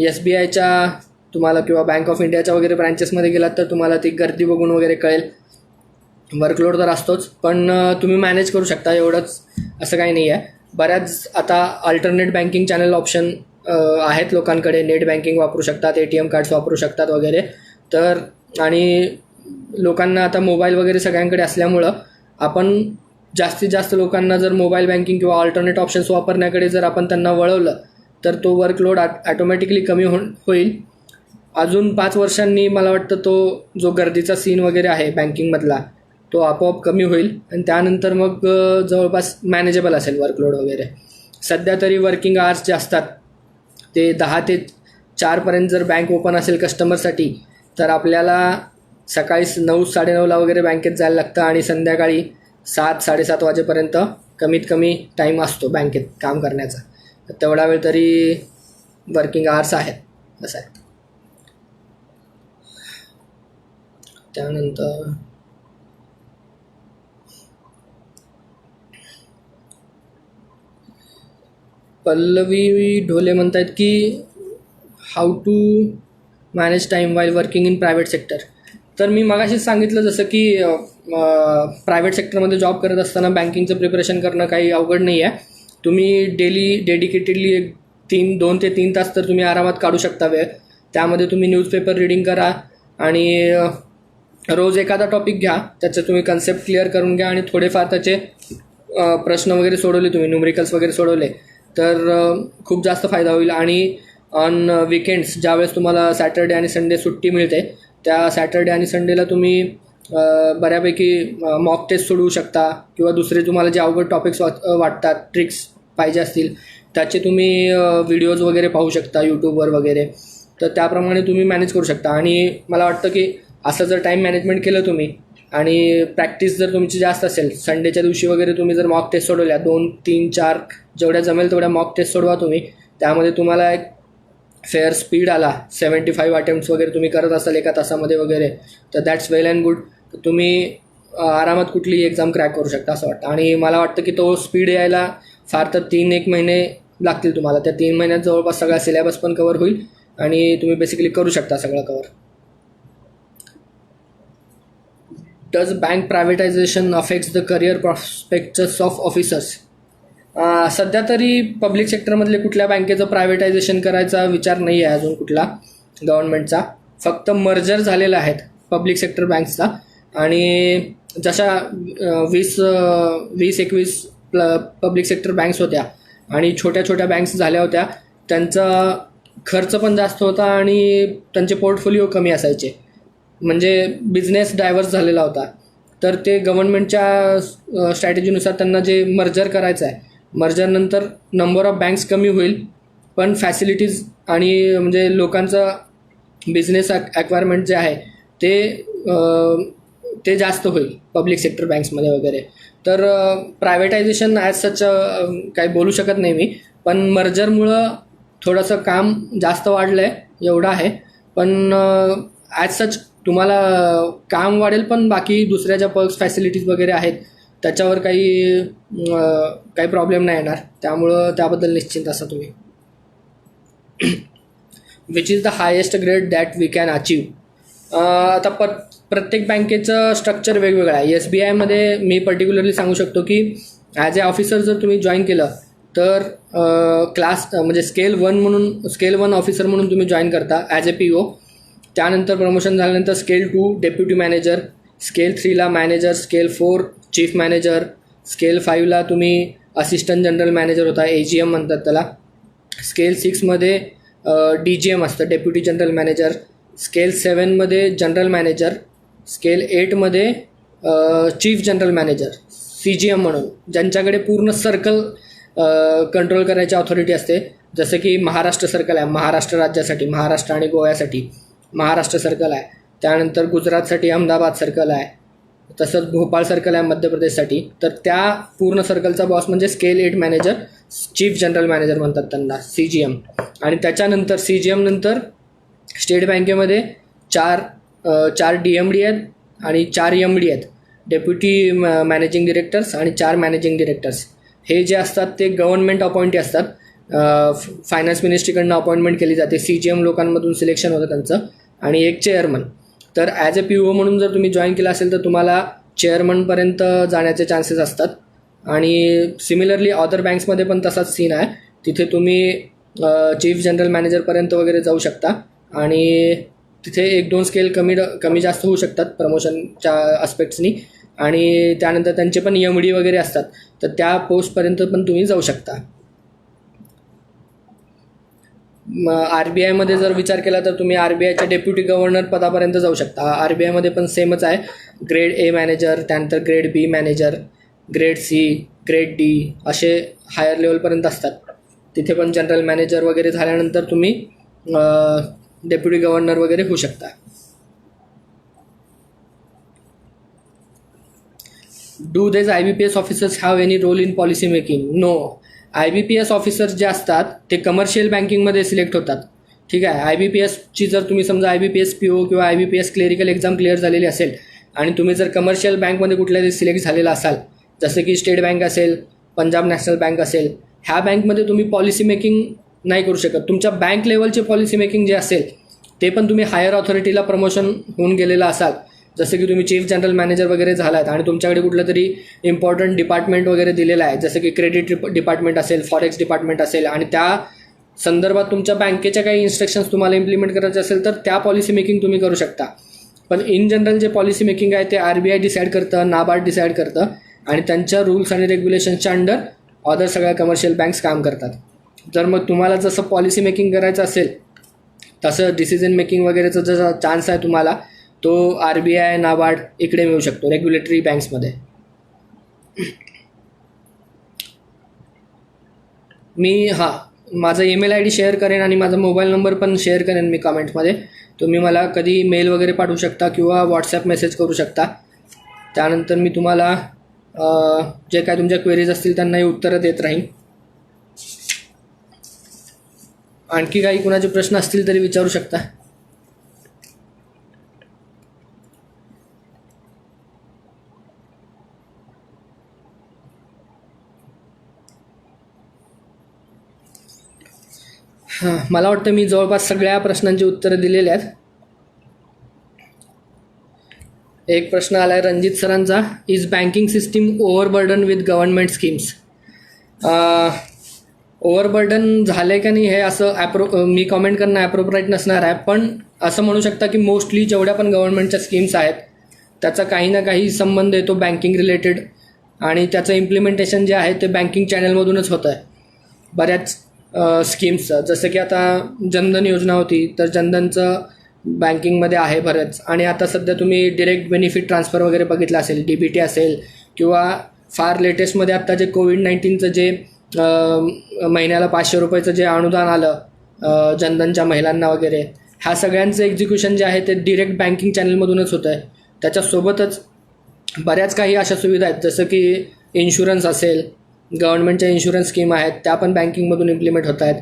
SBIच्या तुम्हाला किंवा बँक ऑफ इंडियाच्या वगैरे ब्रँचेसमध्ये गेलात तर तुम्हाला ती गर्दी बघून वगैरे कळेल. वर्कलोड तर असतोच पण तुम्ही मॅनेज करू शकता, एवढंच असं काही नाही आहे. बऱ्याच आता अल्टरनेट बँकिंग चॅनल ऑप्शन आहेत लोकांकडे. नेट बँकिंग वापरू शकतात, ATM कार्ड्स वापरू शकतात वगैरे. तर आणि लोकांना आता मोबाईल वगैरे सगळ्यांकडे असल्यामुळं आपण जास्तीत जास्त लोकांना जर मोबाईल बँकिंग किंवा अल्टरनेट ऑप्शन्स वापरण्याकडे जर आपण त्यांना वळवलं तर तो वर्कलोड ॲटोमॅटिकली कमी होईल. अजून 5 वर्षांनी मला वाटतं तो जो गर्दीचा सीन वगैरे आहे बँकिंगमधला तो आपोआप कमी होईल आणि त्यानंतर मग जवळपास मॅनेजेबल असेल वर्कलोड वगैरे. सध्या तरी वर्किंग आवर्स जे असतात ते 10 ते 4 जर बँक ओपन असेल कस्टमरसाठी तर आपल्याला सकाळी 9-9:30ला वगैरे बँकेत जायला लागतं आणि संध्याकाळी 7-7:30 वाजेपर्यंत कमीत कमी टाईम असतो बँकेत काम करण्याचा. तर तेवढा वेळ तरी वर्किंग आवर्स आहेत असं आहे. त्यानंतर पल्लवी ढोले म्हणतायत की how to manage time while working in private sector. तर मी मगाशीच सांगितलं जसं की प्रायव्हेट सेक्टरमध्ये जॉब करत असताना बँकिंगचं प्रिपरेशन करणं काही अवघड नाही आहे. तुम्ही डेली डेडिकेटेडली 2 ते 3 तास तर तुम्ही आरामात काढू शकता वेळ. त्यामध्ये तुम्ही न्यूजपेपर रीडिंग करा आणि रोज एखादा टॉपिक घ्या, त्याचं तुम्ही कन्सेप्ट क्लिअर करून घ्या आणि थोडेफार त्याचे प्रश्न वगैरे सोडवले, तुम्ही न्यूमरिकल्स वगैरे सोडवले तर खूप जास्त फायदा होईल. आणि ऑन विकेंड्स ज्यावेळेस तुम्हाला सॅटर्डे आणि संडे सुट्टी मिळते त्या सॅटर्डे आणि संडेला तुम्ही बऱ्यापैकी मॉक टेस्ट सोडवू शकता किंवा दुसरे तुम्हाला जे अवघड टॉपिक्स वाटतात, ट्रिक्स पाहिजे असतील त्याचे तुम्ही व्हिडिओज वगैरे पाहू शकता यूट्यूबवर वगैरे. तर त्याप्रमाणे तुम्ही मॅनेज करू शकता. आणि मला वाटतं की असं जर टाईम मॅनेजमेंट केलं तुम्ही आणि प्रॅक्टिस जर तुमची जास्त असेल, संडेच्या दिवशी वगैरे तुम्ही जर मॉक टेस्ट सोडवल्या 2, 3, 4 जेवढ्या जमेल तेवढ्या मॉक टेस्ट सोडवा तुम्ही. त्यामध्ये तुम्हाला एक फेअर स्पीड आला, 75 अटेम्प्ट्स वगैरे तुम्ही करत असाल एका तासामध्ये वगैरे तर दॅट्स वेल अँड गुड. तर तुम्ही आरामात कुठलीही एक्झाम क्रॅक करू शकता असं वाटतं. आणि मला वाटतं की तो स्पीड यायला फार तर 3-1 महिने लागतील तुम्हाला. त्या 3 महिन्यात जवळपास सगळा सिलेबस पण कवर होईल आणि तुम्ही बेसिकली करू शकता सगळं cover. Does bank privatisation affects the career prospects of officers? सध्या तरी पब्लिक सेक्टरमधले कुठल्या बँकेचं प्रायव्हेटायझेशन करायचा विचार नाही आहे अजून कुठला गव्हर्नमेंटचा. फक्त मर्जर झालेला आहेत पब्लिक सेक्टर बँक्सचा. आणि जशा 20-21 पब्लिक सेक्टर बँक्स होत्या आणि छोट्या छोट्या बँक्स झाल्या होत्या, त्यांचा खर्च पण जास्त होता आणि त्यांचे पोर्टफोलिओ कमी असायचे, म्हणजे बिझनेस डायव्हर्स झालेला होता. तर ते गव्हर्नमेंटच्या स्ट्रॅटेजीनुसार त्यांना जे मर्जर करायचं आहे, मर्जरनंतर नंबर ऑफ बँक्स कमी होईल पण फॅसिलिटीज आणि म्हणजे लोकांचं बिझनेस ॲक्वायरमेंट जे आहे ते जास्त होईल पब्लिक सेक्टर बँक्समध्ये वगैरे. तर प्रायव्हेटायझेशन ॲज सच काही बोलू शकत नाही मी, पण मर्जरमुळं थोडंसं काम जास्त वाढलं आहे एवढं आहे. पण ॲज सच तुम्हाला काम वाढेल, पण बाकी दुसऱ्या ज्या पर्क्स फॅसिलिटीज वगैरे आहेत त्याच्यावर काही प्रॉब्लेम नाही येणार. त्यामुळं त्याबद्दल निश्चिंत असा तुम्ही. Which is the highest grade that we can achieve? आता प्रत्येक बँकेचं स्ट्रक्चर वेगवेगळं आहे. SBIमध्ये मी पर्टिक्युलरली सांगू शकतो की ॲज ए ऑफिसर जर तुम्ही जॉईन केलं तर क्लास म्हणजे स्केल 1 ऑफिसर म्हणून तुम्ही जॉईन करता ॲज ए PO. त्यानंतर प्रमोशन झाल्यानंतर स्केल 2 डेप्युटी मॅनेजर, स्केल 3ला manager, scale 4 chief manager, scale 5ला तुम्ही असिस्टंट जनरल मॅनेजर होता, AGM म्हणतात त्याला. स्केल 6मध्ये DGM असतं, डेप्युटी जनरल मॅनेजर. स्केल 7मध्ये जनरल मॅनेजर. स्केल 8मध्ये चीफ जनरल मॅनेजर, CGM म्हणून, ज्यांच्याकडे पूर्ण सर्कल कंट्रोल करायची ऑथॉरिटी असते. जसं की महाराष्ट्र सर्कल आहे, महाराष्ट्र राज्यासाठी, महाराष्ट्र आणि गोव्यासाठी महाराष्ट्र सर्कल आहे. त्यानंतर गुजरातसाठी अहमदाबाद सर्कल आहे. तसंच भोपाळ सर्कल आहे मध्य प्रदेशसाठी. तर त्या पूर्ण सर्कलचा बॉस म्हणजे scale 8 manager, chief general manager म्हणतात त्यांना, CGM. आणि त्याच्यानंतर CGM नंतर स्टेट बँकेमध्ये चार DMD आहेत आणि 4 MD आहेत, डेप्युटी मॅनेजिंग डिरेक्टर्स आणि 4 मॅनेजिंग डिरेक्टर्स. हे जे असतात ते गव्हर्नमेंट अपॉइंटी असतात, फायनान्स मिनिस्ट्रीकडनं अपॉइंटमेंट केली जाते. CGM लोकांमधून सिलेक्शन होतं त्यांचं. आणि एक चेअरमन. तर ॲज ए PO म्हणून जर तुम्ही जॉईन केलं असेल तर तुम्हाला चेअरमनपर्यंत जाण्याचे चान्सेस असतात. आणि सिमिलरली अदर बँक्समध्ये पण तसाच सीन आहे, तिथे तुम्ही चीफ जनरल मॅनेजरपर्यंत वगैरे जाऊ शकता आणि तिथे 1-2 स्केल कमी जास्त होऊ शकतात प्रमोशनच्या आस्पेक्ट्सनी. आणि त्यानंतर त्यांचे पण MD वगैरे असतात, तर त्या पोस्टपर्यंत पण तुम्ही जाऊ शकता. RBIमध्ये जर विचार केला तर तुम्ही RBIच्या डेप्युटी गव्हर्नर पदापर्यंत जाऊ शकता. RBIमध्ये पण सेमच आहे, ग्रेड A मॅनेजर, त्यानंतर grade B manager, grade C, grade D असे हायर लेवलपर्यंत असतात. तिथे पण जनरल मॅनेजर वगैरे झाल्यानंतर तुम्ही डेप्युटी गव्हर्नर वगैरे होऊ शकता. Do they IBPS officers have any role in policy making? No. IBPS officers जे असतात ते कमर्शियल बँकिंगमध्ये सिलेक्ट होतात. ठीक आहे. IBPSची जर तुम्ही समजा IBPS PO किंवा IBPS क्लेरिकल एक्झाम क्लिअर झालेली असेल आणि तुम्ही जर कमर्शियल बँकमध्ये कुठल्यातरी सिलेक्ट झालेला असाल, जसं की स्टेट बँक असेल, पंजाब नॅशनल बँक असेल, ह्या बँकमध्ये तुम्ही पॉलिसी मेकिंग नाही करू शकत. तुमच्या बँक लेवलचे पॉलिसी मेकिंग जे असेल ते पण तुम्ही हायर ऑथॉरिटीला प्रमोशन होऊन गेलेला असाल, जसं की तुम्ही चीफ जनरल मॅनेजर वगैरे झालात आणि तुमच्याकडे कुठलं तरी इम्पॉर्टंट डिपार्टमेंट वगैरे दिलेलं आहे, जसं की क्रेडिट डिपार्टमेंट असेल, फॉरेक्स डिपार्टमेंट असेल, आणि त्या संदर्भात तुमच्या बँकेच्या काही इन्स्ट्रक्शन्स तुम्हाला इम्प्लिमेंट करायचे असेल तर त्या पॉलिसी मेकिंग तुम्ही करू शकता. पण इन जनरल जे पॉलिसी मेकिंग आहे ते RBI डिसाईड करतं, नाबार्ड डिसाईड करतं आणि त्यांच्या रूल्स आणि रेग्युलेशन्सच्या अंडर अदर सगळ्या कमर्शियल बँक्स काम करतात. जर मग तुम्हाला जसं पॉलिसी मेकिंग करायचं असेल तसं डिसिजन मेकिंग वगैरेचा जसा चान्स आहे तुम्हाला, तो RBI, नाबार्ड इकडे मिळू शकतो, रेग्युलेटरी बँक्समध्ये. मी माझा ईमेल ID शेअर करेन आणि माझा मोबाईल नंबर पण शेअर करेन मी कमेंट्समध्ये. तुम्ही मला कधी मेल वगैरे पाठवू शकता किंवा व्हॉट्सॲप मेसेज करू शकता. त्यानंतर मी तुम्हाला जे काय तुमच्या क्वेरीज असतील त्यांनाही उत्तरं देत राहीन. आणखी काही कुणाचे प्रश्न असतील तरी विचारू शकता. मला वाटतं मी जवळपास सगळ्या प्रश्नांची उत्तरं दिलेली आहेत. एक प्रश्न आला आहे रणजित सरांचा, is banking system overburden with government schemes. Overburden झाले का नाही हे असं मी कॉमेंट करणं ॲप्रोप्रिएट नसणार आहे, पण असं म्हणू शकता की मोस्टली जेवढ्या पण गव्हर्नमेंटच्या स्कीम्स आहेत त्याचा काही ना काही संबंध येतो बँकिंग रिलेटेड, आणि त्याचं इम्प्लिमेंटेशन जे आहे ते बँकिंग चॅनलमधूनच होतं आहे बऱ्याच स्कीम्सचं. जसं की आता जनधन योजना होती, तर जनधनचं बँकिंगमध्ये आहे बरंच. आणि आता सध्या तुम्ही डिरेक्ट बेनिफिट ट्रान्सफर वगैरे बघितलं असेल, DBT असेल, किंवा फार लेटेस्टमध्ये आत्ता जे कोविड-19चं जे महिन्याला 500 रुपयाचं जे अनुदान आलं जनधनच्या महिलांना वगैरे, ह्या सगळ्यांचं एक्झिक्युशन जे आहे ते डिरेक्ट बँकिंग चॅनलमधूनच होतं आहे. त्याच्यासोबतच बऱ्याच काही अशा सुविधा आहेत, जसं की इन्शुरन्स असेल, गव्हर्नमेंटच्या इन्शुरन्स स्कीम आहेत त्या पण बँकिंगमधून इम्प्लिमेंट होत आहेत.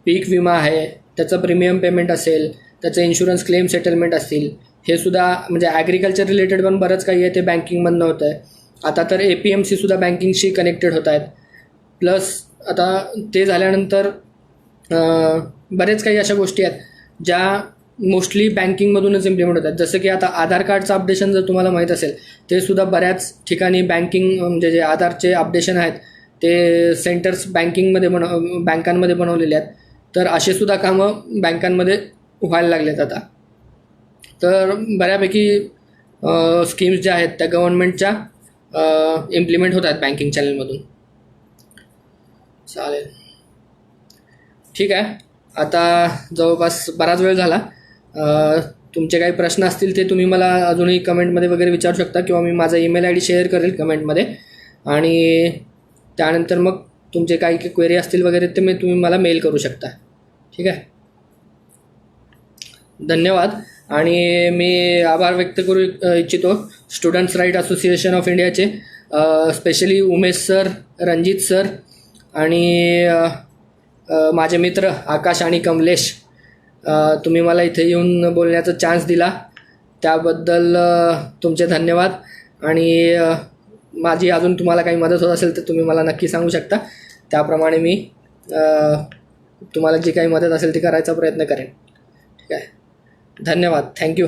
पीक विमा आहे, त्याचं प्रीमियम पेमेंट असेल, त्याचं इन्शुरन्स क्लेम सेटलमेंट असतील, हे सुद्धा म्हणजे ॲग्रिकल्चर रिलेटेड पण बरंच काही आहे ते बँकिंगमधनं होतं आहे. आता तर APMC सुद्धा बँकिंगशी कनेक्टेड होत आहेत. प्लस आता ते झाल्यानंतर बरेच काही अशा गोष्टी आहेत ज्या मोस्टली बँकिंगमधूनच इम्प्लिमेंट होतात. जसं की आता आधार कार्डचं अपडेशन जर तुम्हाला माहीत असेल, ते सुद्धा बऱ्याच ठिकाणी बँकिंग म्हणजे जे आधारचे अपडेशन आहेत ते सेंटर्स बँकांमध्ये बनवलेले आहेत. तर असे सुद्धा कामं बँकांमध्ये व्हायला लागलेत आता. तर बऱ्यापैकी स्कीम्स ज्या आहेत त्या गव्हर्नमेंटच्या इम्प्लिमेंट होत आहेत बँकिंग चॅनलमधून. चालेल, ठीक आहे. आता जवळपास बराच वेळ झाला. तुमचे काही प्रश्न असतील ते तुम्ही मला अजूनही कमेंटमध्ये वगैरे विचारू शकता, किंवा मी माझा ईमेल ID शेअर करेल कमेंटमध्ये, आणि त्यानंतर मग तुमचे काही क्वेरी असतील वगैरे ते तुम्ही मला मेल करू शकता. ठीक आहे, धन्यवाद. आणि मी आभार व्यक्त करू इच्छितो स्टुडंट्स राईट असोसिएशन ऑफ इंडियाचे, specially Umesh sir, Ranjit sir, आणि माझे मित्र आकाश आणि कमलेश. तुम्ही मला इथे येऊन बोलण्याचा चान्स दिला त्याबद्दल तुमचे धन्यवाद. आणि माझी अजून तुम्हाला काही मदत होत असेल तर तुम्ही मला नक्की सांगू शकता, त्याप्रमाणे मी तुम्हाला जी काही मदत असेल ती करायचा प्रयत्न करेन. ठीक आहे, धन्यवाद, थँक्यू.